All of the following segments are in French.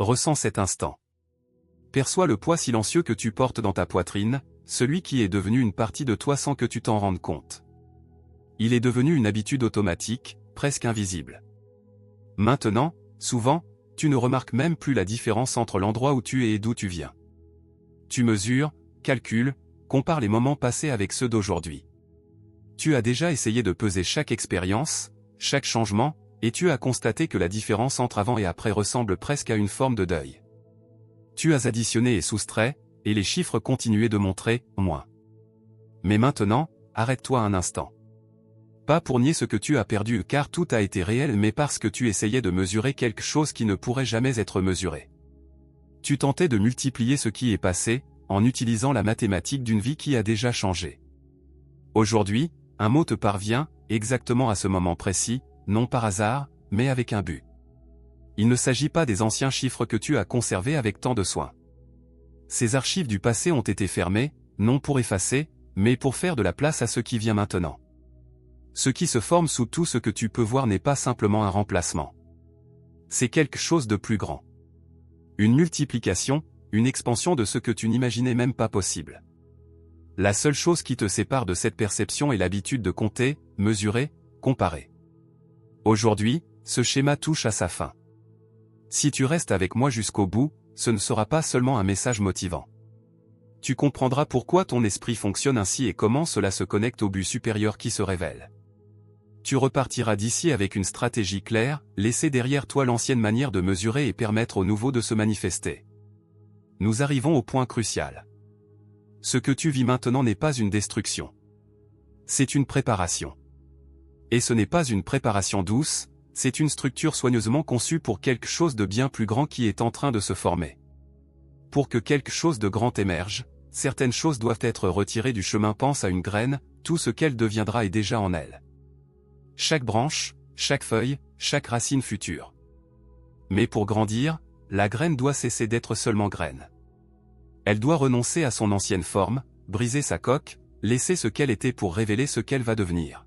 Ressens cet instant. Perçois le poids silencieux que tu portes dans ta poitrine, celui qui est devenu une partie de toi sans que tu t'en rendes compte. Il est devenu une habitude automatique, presque invisible. Maintenant, souvent, tu ne remarques même plus la différence entre l'endroit où tu es et d'où tu viens. Tu mesures, calcules, compares les moments passés avec ceux d'aujourd'hui. Tu as déjà essayé de peser chaque expérience, chaque changement, et tu as constaté que la différence entre avant et après ressemble presque à une forme de deuil. Tu as additionné et soustrait, et les chiffres continuaient de montrer « moins ». Mais maintenant, arrête-toi un instant. Pas pour nier ce que tu as perdu car tout a été réel mais parce que tu essayais de mesurer quelque chose qui ne pourrait jamais être mesuré. Tu tentais de multiplier ce qui est passé, en utilisant la mathématique d'une vie qui a déjà changé. Aujourd'hui, un mot te parvient, exactement à ce moment précis, non par hasard, mais avec un but. Il ne s'agit pas des anciens chiffres que tu as conservés avec tant de soin. Ces archives du passé ont été fermées, non pour effacer, mais pour faire de la place à ce qui vient maintenant. Ce qui se forme sous tout ce que tu peux voir n'est pas simplement un remplacement. C'est quelque chose de plus grand. Une multiplication, une expansion de ce que tu n'imaginais même pas possible. La seule chose qui te sépare de cette perception est l'habitude de compter, mesurer, comparer. Aujourd'hui, ce schéma touche à sa fin. Si tu restes avec moi jusqu'au bout, ce ne sera pas seulement un message motivant. Tu comprendras pourquoi ton esprit fonctionne ainsi et comment cela se connecte au but supérieur qui se révèle. Tu repartiras d'ici avec une stratégie claire, laisser derrière toi l'ancienne manière de mesurer et permettre au nouveau de se manifester. Nous arrivons au point crucial. Ce que tu vis maintenant n'est pas une destruction. C'est une préparation. Et ce n'est pas une préparation douce, c'est une structure soigneusement conçue pour quelque chose de bien plus grand qui est en train de se former. Pour que quelque chose de grand émerge, certaines choses doivent être retirées du chemin. Pense à une graine, tout ce qu'elle deviendra est déjà en elle. Chaque branche, chaque feuille, chaque racine future. Mais pour grandir, la graine doit cesser d'être seulement graine. Elle doit renoncer à son ancienne forme, briser sa coque, laisser ce qu'elle était pour révéler ce qu'elle va devenir.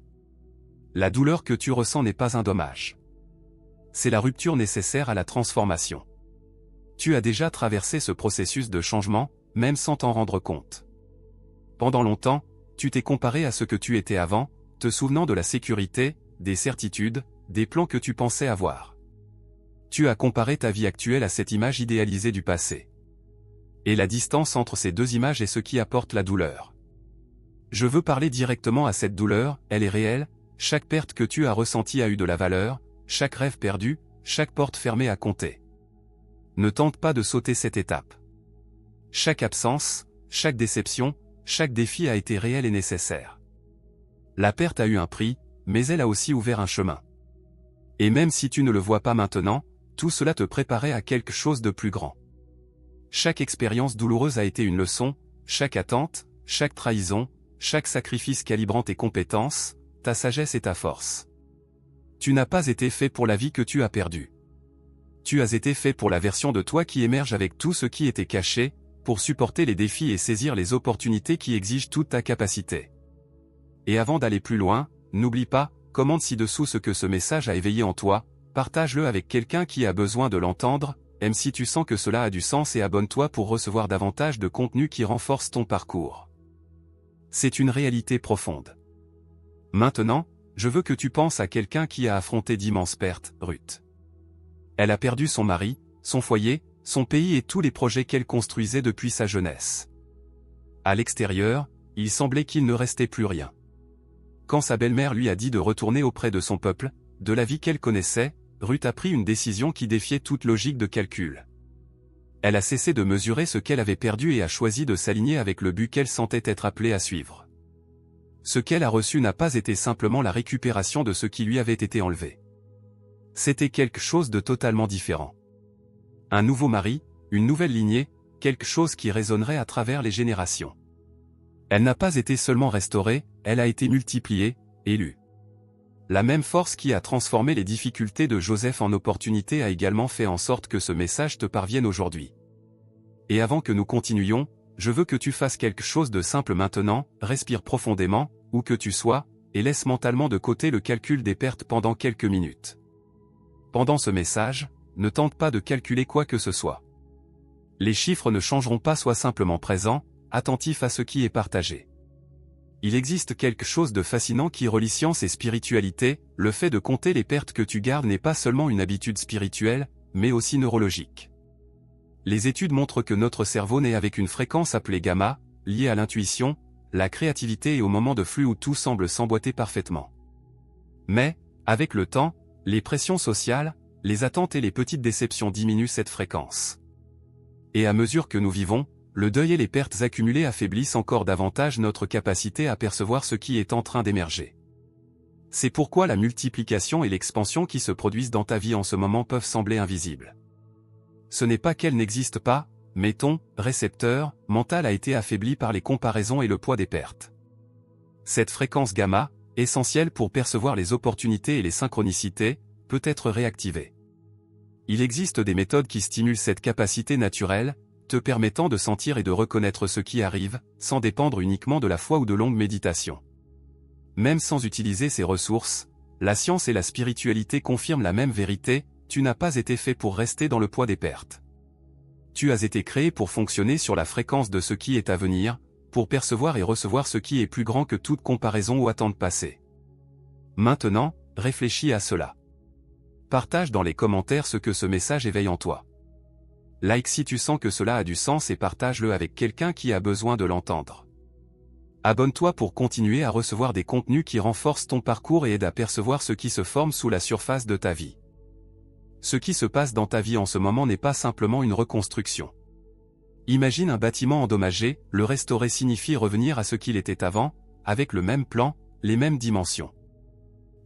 La douleur que tu ressens n'est pas un dommage. C'est la rupture nécessaire à la transformation. Tu as déjà traversé ce processus de changement, même sans t'en rendre compte. Pendant longtemps, tu t'es comparé à ce que tu étais avant, te souvenant de la sécurité, des certitudes, des plans que tu pensais avoir. Tu as comparé ta vie actuelle à cette image idéalisée du passé. Et la distance entre ces deux images est ce qui apporte la douleur. Je veux parler directement à cette douleur, elle est réelle, chaque perte que tu as ressentie a eu de la valeur, chaque rêve perdu, chaque porte fermée a compté. Ne tente pas de sauter cette étape. Chaque absence, chaque déception, chaque défi a été réel et nécessaire. La perte a eu un prix, mais elle a aussi ouvert un chemin. Et même si tu ne le vois pas maintenant, tout cela te préparait à quelque chose de plus grand. Chaque expérience douloureuse a été une leçon, chaque attente, chaque trahison, chaque sacrifice calibrant tes compétences, ta sagesse et ta force. Tu n'as pas été fait pour la vie que tu as perdue. Tu as été fait pour la version de toi qui émerge avec tout ce qui était caché, pour supporter les défis et saisir les opportunités qui exigent toute ta capacité. Et avant d'aller plus loin, n'oublie pas, commente ci-dessous ce que ce message a éveillé en toi, partage-le avec quelqu'un qui a besoin de l'entendre, aime si tu sens que cela a du sens et abonne-toi pour recevoir davantage de contenu qui renforce ton parcours. C'est une réalité profonde. Maintenant, je veux que tu penses à quelqu'un qui a affronté d'immenses pertes, Ruth. Elle a perdu son mari, son foyer, son pays et tous les projets qu'elle construisait depuis sa jeunesse. À l'extérieur, il semblait qu'il ne restait plus rien. Quand sa belle-mère lui a dit de retourner auprès de son peuple, de la vie qu'elle connaissait, Ruth a pris une décision qui défiait toute logique de calcul. Elle a cessé de mesurer ce qu'elle avait perdu et a choisi de s'aligner avec le but qu'elle sentait être appelée à suivre. Ce qu'elle a reçu n'a pas été simplement la récupération de ce qui lui avait été enlevé. C'était quelque chose de totalement différent. Un nouveau mari, une nouvelle lignée, quelque chose qui résonnerait à travers les générations. Elle n'a pas été seulement restaurée, elle a été multipliée, élue. La même force qui a transformé les difficultés de Joseph en opportunités a également fait en sorte que ce message te parvienne aujourd'hui. Et avant que nous continuions, je veux que tu fasses quelque chose de simple maintenant, respire profondément, où que tu sois, et laisse mentalement de côté le calcul des pertes pendant quelques minutes. Pendant ce message, ne tente pas de calculer quoi que ce soit. Les chiffres ne changeront pas, sois simplement présent, attentif à ce qui est partagé. Il existe quelque chose de fascinant qui relie science et spiritualité, le fait de compter les pertes que tu gardes n'est pas seulement une habitude spirituelle, mais aussi neurologique. Les études montrent que notre cerveau naît avec une fréquence appelée gamma, liée à l'intuition, la créativité et au moment de flux où tout semble s'emboîter parfaitement. Mais, avec le temps, les pressions sociales, les attentes et les petites déceptions diminuent cette fréquence. Et à mesure que nous vivons, le deuil et les pertes accumulées affaiblissent encore davantage notre capacité à percevoir ce qui est en train d'émerger. C'est pourquoi la multiplication et l'expansion qui se produisent dans ta vie en ce moment peuvent sembler invisibles. Ce n'est pas qu'elles n'existent pas, mais ton récepteur mental a été affaibli par les comparaisons et le poids des pertes. Cette fréquence gamma, essentielle pour percevoir les opportunités et les synchronicités, peut être réactivée. Il existe des méthodes qui stimulent cette capacité naturelle, te permettant de sentir et de reconnaître ce qui arrive, sans dépendre uniquement de la foi ou de longues méditations. Même sans utiliser ces ressources, la science et la spiritualité confirment la même vérité, tu n'as pas été fait pour rester dans le poids des pertes. Tu as été créé pour fonctionner sur la fréquence de ce qui est à venir, pour percevoir et recevoir ce qui est plus grand que toute comparaison ou attente passée. Maintenant, réfléchis à cela. Partage dans les commentaires ce que ce message éveille en toi. Like si tu sens que cela a du sens et partage-le avec quelqu'un qui a besoin de l'entendre. Abonne-toi pour continuer à recevoir des contenus qui renforcent ton parcours et aident à percevoir ce qui se forme sous la surface de ta vie. Ce qui se passe dans ta vie en ce moment n'est pas simplement une reconstruction. Imagine un bâtiment endommagé, le restaurer signifie revenir à ce qu'il était avant, avec le même plan, les mêmes dimensions.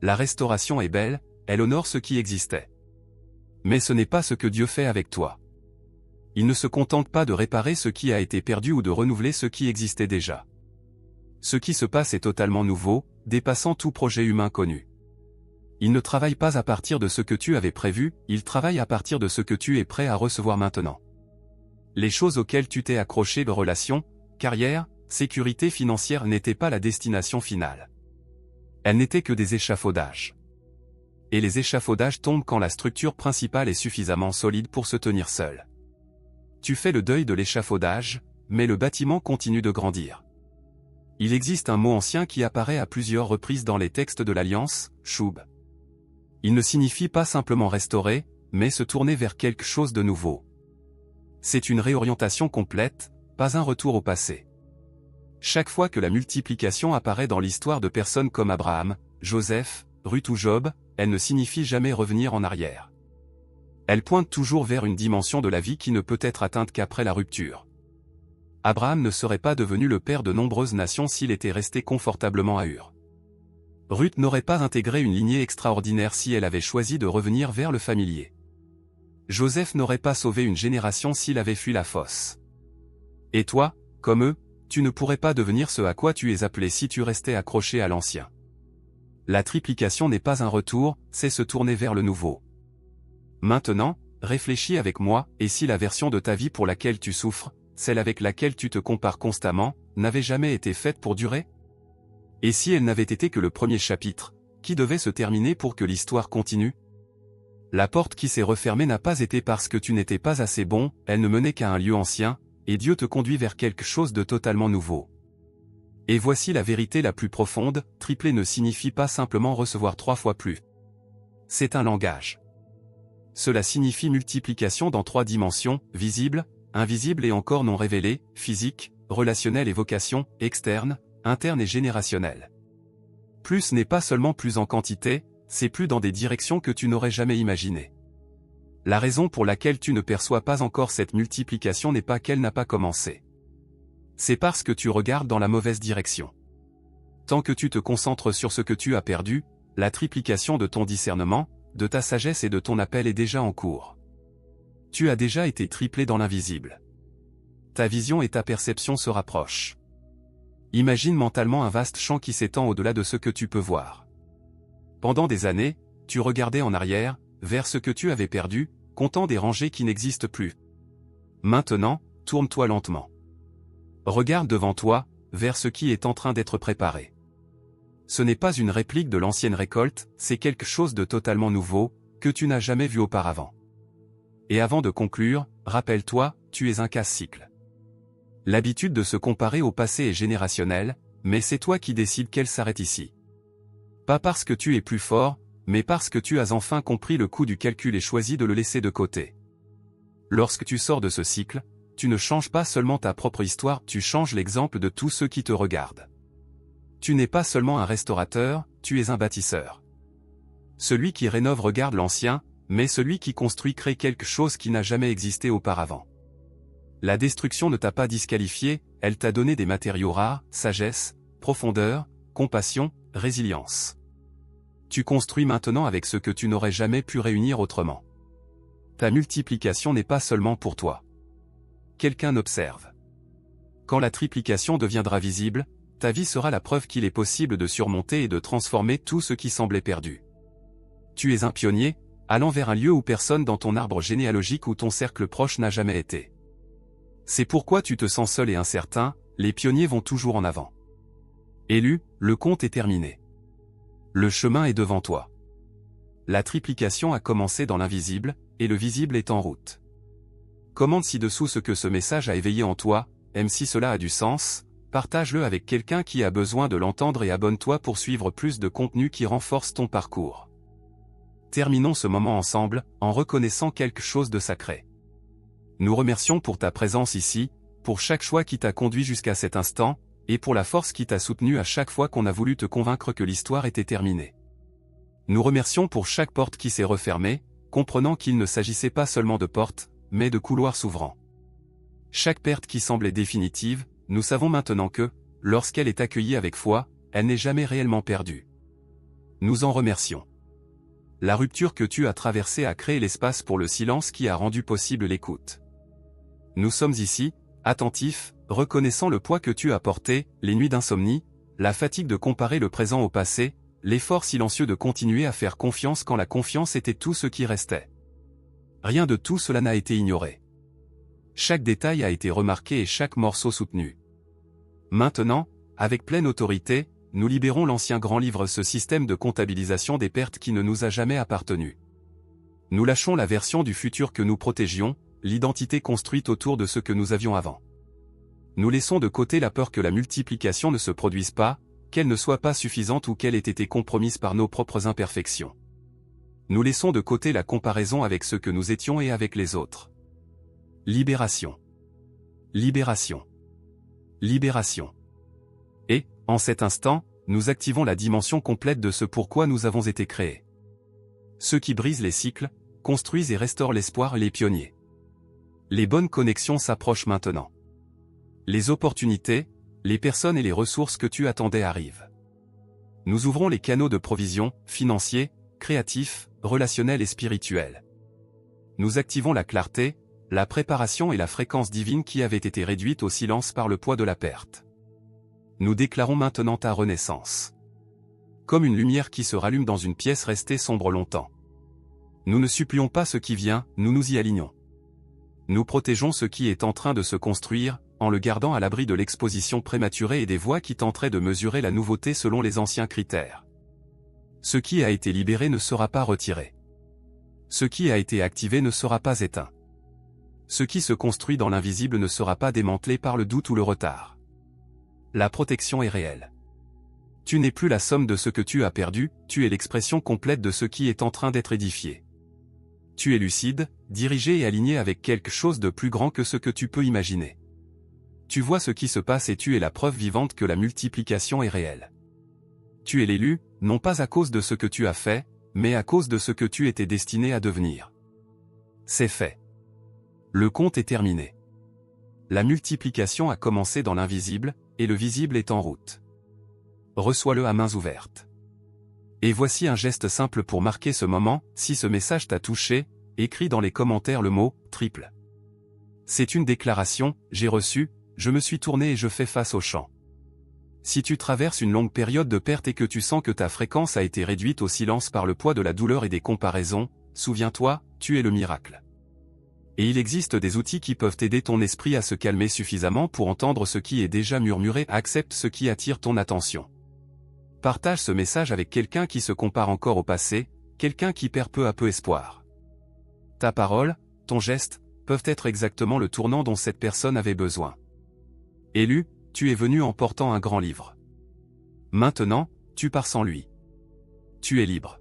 La restauration est belle, elle honore ce qui existait. Mais ce n'est pas ce que Dieu fait avec toi. Il ne se contente pas de réparer ce qui a été perdu ou de renouveler ce qui existait déjà. Ce qui se passe est totalement nouveau, dépassant tout projet humain connu. Il ne travaille pas à partir de ce que tu avais prévu, il travaille à partir de ce que tu es prêt à recevoir maintenant. Les choses auxquelles tu t'es accroché de relations, carrière, sécurité financière n'étaient pas la destination finale. Elles n'étaient que des échafaudages. Et les échafaudages tombent quand la structure principale est suffisamment solide pour se tenir seule. Tu fais le deuil de l'échafaudage, mais le bâtiment continue de grandir. Il existe un mot ancien qui apparaît à plusieurs reprises dans les textes de l'Alliance, Shub. Il ne signifie pas simplement restaurer, mais se tourner vers quelque chose de nouveau. C'est une réorientation complète, pas un retour au passé. Chaque fois que la multiplication apparaît dans l'histoire de personnes comme Abraham, Joseph, Ruth ou Job, elle ne signifie jamais revenir en arrière. Elle pointe toujours vers une dimension de la vie qui ne peut être atteinte qu'après la rupture. Abraham ne serait pas devenu le père de nombreuses nations s'il était resté confortablement à Ur. Ruth n'aurait pas intégré une lignée extraordinaire si elle avait choisi de revenir vers le familier. Joseph n'aurait pas sauvé une génération s'il avait fui la fosse. Et toi, comme eux, tu ne pourrais pas devenir ce à quoi tu es appelé si tu restais accroché à l'ancien. La triplication n'est pas un retour, c'est se tourner vers le nouveau. Maintenant, réfléchis avec moi, et si la version de ta vie pour laquelle tu souffres, celle avec laquelle tu te compares constamment, n'avait jamais été faite pour durer? Et si elle n'avait été que le premier chapitre, qui devait se terminer pour que l'histoire continue? La porte qui s'est refermée n'a pas été parce que tu n'étais pas assez bon, elle ne menait qu'à un lieu ancien, et Dieu te conduit vers quelque chose de totalement nouveau. Et voici la vérité la plus profonde, tripler ne signifie pas simplement recevoir 3 fois plus. C'est un langage. Cela signifie multiplication dans 3 dimensions, visible, invisible et encore non révélée, physique, relationnelle et vocation, externe, interne et générationnelle. Plus n'est pas seulement plus en quantité, c'est plus dans des directions que tu n'aurais jamais imaginées. La raison pour laquelle tu ne perçois pas encore cette multiplication n'est pas qu'elle n'a pas commencé. C'est parce que tu regardes dans la mauvaise direction. Tant que tu te concentres sur ce que tu as perdu, la triplication de ton discernement, de ta sagesse et de ton appel est déjà en cours. Tu as déjà été triplé dans l'invisible. Ta vision et ta perception se rapprochent. Imagine mentalement un vaste champ qui s'étend au-delà de ce que tu peux voir. Pendant des années, tu regardais en arrière, vers ce que tu avais perdu, comptant des rangées qui n'existent plus. Maintenant, tourne-toi lentement. Regarde devant toi, vers ce qui est en train d'être préparé. Ce n'est pas une réplique de l'ancienne récolte, c'est quelque chose de totalement nouveau, que tu n'as jamais vu auparavant. Et avant de conclure, rappelle-toi, tu es un casse-cycle. L'habitude de se comparer au passé est générationnelle, mais c'est toi qui décides qu'elle s'arrête ici. Pas parce que tu es plus fort, mais parce que tu as enfin compris le coût du calcul et choisi de le laisser de côté. Lorsque tu sors de ce cycle, tu ne changes pas seulement ta propre histoire, tu changes l'exemple de tous ceux qui te regardent. Tu n'es pas seulement un restaurateur, tu es un bâtisseur. Celui qui rénove regarde l'ancien, mais celui qui construit crée quelque chose qui n'a jamais existé auparavant. La destruction ne t'a pas disqualifié, elle t'a donné des matériaux rares, sagesse, profondeur, compassion, résilience. Tu construis maintenant avec ce que tu n'aurais jamais pu réunir autrement. Ta multiplication n'est pas seulement pour toi. Quelqu'un observe. Quand la triplication deviendra visible, ta vie sera la preuve qu'il est possible de surmonter et de transformer tout ce qui semblait perdu. Tu es un pionnier, allant vers un lieu où personne dans ton arbre généalogique ou ton cercle proche n'a jamais été. C'est pourquoi tu te sens seul et incertain, les pionniers vont toujours en avant. Élu, le compte est terminé. Le chemin est devant toi. La triplication a commencé dans l'invisible, et le visible est en route. Commente ci-dessous ce que ce message a éveillé en toi, aime si cela a du sens, partage-le avec quelqu'un qui a besoin de l'entendre et abonne-toi pour suivre plus de contenu qui renforce ton parcours. Terminons ce moment ensemble, en reconnaissant quelque chose de sacré. Nous remercions pour ta présence ici, pour chaque choix qui t'a conduit jusqu'à cet instant, et pour la force qui t'a soutenu à chaque fois qu'on a voulu te convaincre que l'histoire était terminée. Nous remercions pour chaque porte qui s'est refermée, comprenant qu'il ne s'agissait pas seulement de portes, mais de couloirs s'ouvrant. Chaque perte qui semblait définitive, nous savons maintenant que, lorsqu'elle est accueillie avec foi, elle n'est jamais réellement perdue. Nous en remercions. La rupture que tu as traversée a créé l'espace pour le silence qui a rendu possible l'écoute. Nous sommes ici, attentifs, reconnaissant le poids que tu as porté, les nuits d'insomnie, la fatigue de comparer le présent au passé, l'effort silencieux de continuer à faire confiance quand la confiance était tout ce qui restait. Rien de tout cela n'a été ignoré. Chaque détail a été remarqué et chaque morceau soutenu. Maintenant, avec pleine autorité, nous libérons l'ancien grand livre, ce système de comptabilisation des pertes qui ne nous a jamais appartenu. Nous lâchons la version du futur que nous protégions, l'identité construite autour de ce que nous avions avant. Nous laissons de côté la peur que la multiplication ne se produise pas, qu'elle ne soit pas suffisante ou qu'elle ait été compromise par nos propres imperfections. Nous laissons de côté la comparaison avec ce que nous étions et avec les autres. Libération. Libération. Libération. Et, en cet instant, nous activons la dimension complète de ce pourquoi nous avons été créés. Ceux qui brisent les cycles, construisent et restaurent l'espoir, les pionniers. Les bonnes connexions s'approchent maintenant. Les opportunités, les personnes et les ressources que tu attendais arrivent. Nous ouvrons les canaux de provision, financiers, créatifs, relationnels et spirituels. Nous activons la clarté, la préparation et la fréquence divine qui avaient été réduites au silence par le poids de la perte. Nous déclarons maintenant ta renaissance. Comme une lumière qui se rallume dans une pièce restée sombre longtemps. Nous ne supplions pas ce qui vient, nous nous y alignons. Nous protégeons ce qui est en train de se construire, en le gardant à l'abri de l'exposition prématurée et des voix qui tenteraient de mesurer la nouveauté selon les anciens critères. Ce qui a été libéré ne sera pas retiré. Ce qui a été activé ne sera pas éteint. Ce qui se construit dans l'invisible ne sera pas démantelé par le doute ou le retard. La protection est réelle. Tu n'es plus la somme de ce que tu as perdu, tu es l'expression complète de ce qui est en train d'être édifié. Tu es lucide, dirigé et aligné avec quelque chose de plus grand que ce que tu peux imaginer. Tu vois ce qui se passe et tu es la preuve vivante que la multiplication est réelle. Tu es l'élu, non pas à cause de ce que tu as fait, mais à cause de ce que tu étais destiné à devenir. C'est fait. Le compte est terminé. La multiplication a commencé dans l'invisible, et le visible est en route. Reçois-le à mains ouvertes. Et voici un geste simple pour marquer ce moment, si ce message t'a touché, écris dans les commentaires le mot « triple ». C'est une déclaration, j'ai reçu, je me suis tourné et je fais face au champ. Si tu traverses une longue période de perte et que tu sens que ta fréquence a été réduite au silence par le poids de la douleur et des comparaisons, souviens-toi, tu es le miracle. Et il existe des outils qui peuvent aider ton esprit à se calmer suffisamment pour entendre ce qui est déjà murmuré, accepte ce qui attire ton attention. Partage ce message avec quelqu'un qui se compare encore au passé, quelqu'un qui perd peu à peu espoir. Ta parole, ton geste, peuvent être exactement le tournant dont cette personne avait besoin. Élu, tu es venu en portant un grand livre. Maintenant, tu pars sans lui. Tu es libre.